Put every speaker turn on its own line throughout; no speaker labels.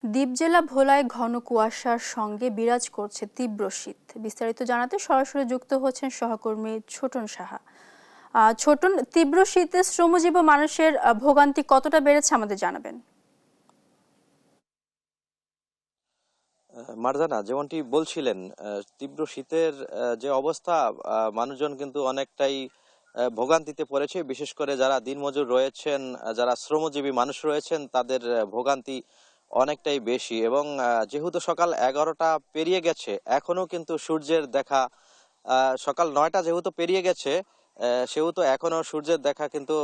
দ্বীপ জেলা ভোলায় ঘন কুয়াশার সঙ্গে বিরাজ করছে তীব্র শীত। বিস্তারিত জানাতে সরাসরি যুক্ত হচ্ছেন সহকর্মী ছোটন সাহা। ছোটন, তীব্র শীতে শ্রমজীবী মানুষের ভোগান্তি কতটা বেড়েছে আমাদের জানাবেন।
মারজানা, যেমনটি বলছিলেন, তীব্র শীতের যে অবস্থা, মানুষজন কিন্তু অনেকটাই ভোগান্তিতে পড়েছে। বিশেষ করে যারা দিনমজুর রয়েছেন, যারা শ্রমজীবী মানুষ রয়েছেন, তাদের ভোগান্তি অনেকটাই বেশি। এবং যেহেতু সকাল 11টা পেরিয়ে গেছে, এখনো কিন্তু সূর্যের দেখা, সকাল 9টা যেহেতু পেরিয়ে গেছে, সেহেতু এখনো সূর্যের দেখা কিন্তু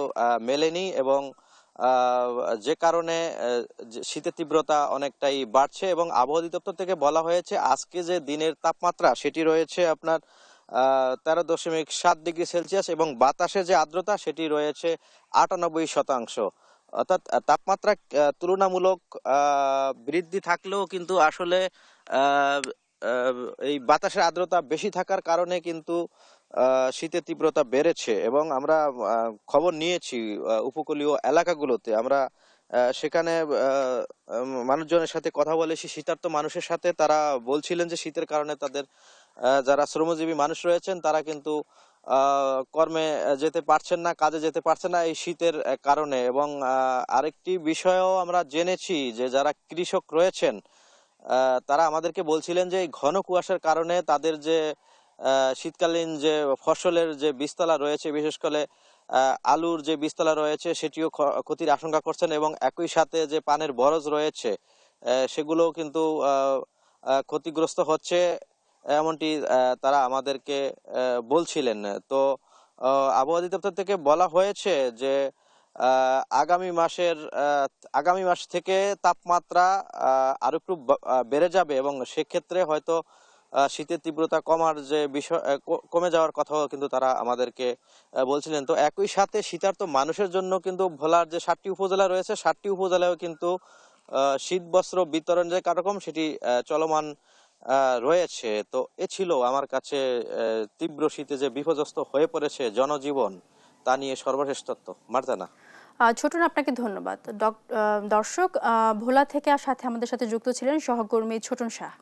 মেলেনি। এবং আহ, যে কারণে শীতের তীব্রতা অনেকটাই বাড়ছে। এবং আবহাওয়া অধিদপ্তর থেকে বলা হয়েছে আজকে যে দিনের তাপমাত্রা সেটি রয়েছে আপনার 13.7 ডিগ্রি সেলসিয়াস, এবং বাতাসের যে আর্দ্রতা সেটি রয়েছে 98%। অর্থাৎ তাপমাত্রা তুলনামূলক বৃদ্ধি থাকলেও কিন্তু আসলে আহ, আহ, এই বাতাসের আর্দ্রতা বেশি থাকার কারণে কিন্তু শীতের তীব্রতা বেড়েছে। এবং আমরা খবর নিয়েছি উপকূলীয় এলাকাগুলোতে। আমরা সেখানে মানুষজনের সাথে কথা বলেছি, শীতার্ত মানুষের সাথে। তারা বলছিলেন যে শীতের কারণে তাদের যারা শ্রমজীবী মানুষ রয়েছেন তারা কিন্তু কর্মে যেতে পারছেন না, কাজে যেতে পারছেন না এই শীতের কারণে। এবং আরেকটি বিষয়ও আমরা জেনেছি যে যারা কৃষক রয়েছেন তারা আমাদেরকে বলছিলেন যে এই ঘন কুয়াশার কারণে তাদের যে শীতকালীন যে ফসলের যে বীজতলা রয়েছে, বিশেষ করে আলুর যে বীজতলা রয়েছে সেটিও ক্ষতির আশঙ্কা করছেন। এবং একই সাথে যে পানের বরজ রয়েছে সেগুলোও কিন্তু ক্ষতিগ্রস্ত হচ্ছে, এমনটি তারা আমাদেরকে বলছিলেন। তো আবহাওয়া অধিদপ্তর থেকে বলা হয়েছে যে আগামী মাস থেকে তাপমাত্রা আরো একটু বেড়ে যাবে, এবং সেক্ষেত্রে হয়তো শীতের তীব্রতা কমার যে বিষয়, কমে যাওয়ার কথাও কিন্তু তারা আমাদেরকে বলছিলেন। তো একই সাথে শীতার্ত মানুষের জন্য কিন্তু ভোলার যে 7টি উপজেলা রয়েছে, 7টি উপজেলায়ও কিন্তু শীত বস্ত্র বিতরণ যে কার্যক্রম সেটি চলমান রয়েছে। তো এ ছিল আমার কাছে তীব্র শীতে যে বিপর্যস্ত হয়ে পড়েছে জনজীবন, তা নিয়ে সর্বশেষ তথ্য। মার্জানা।
ছোটন, আপনাকে ধন্যবাদ। দর্শক, ভোলা থেকে সাথে আমাদের সাথে যুক্ত ছিলেন সহকর্মী ছোটন সাহা।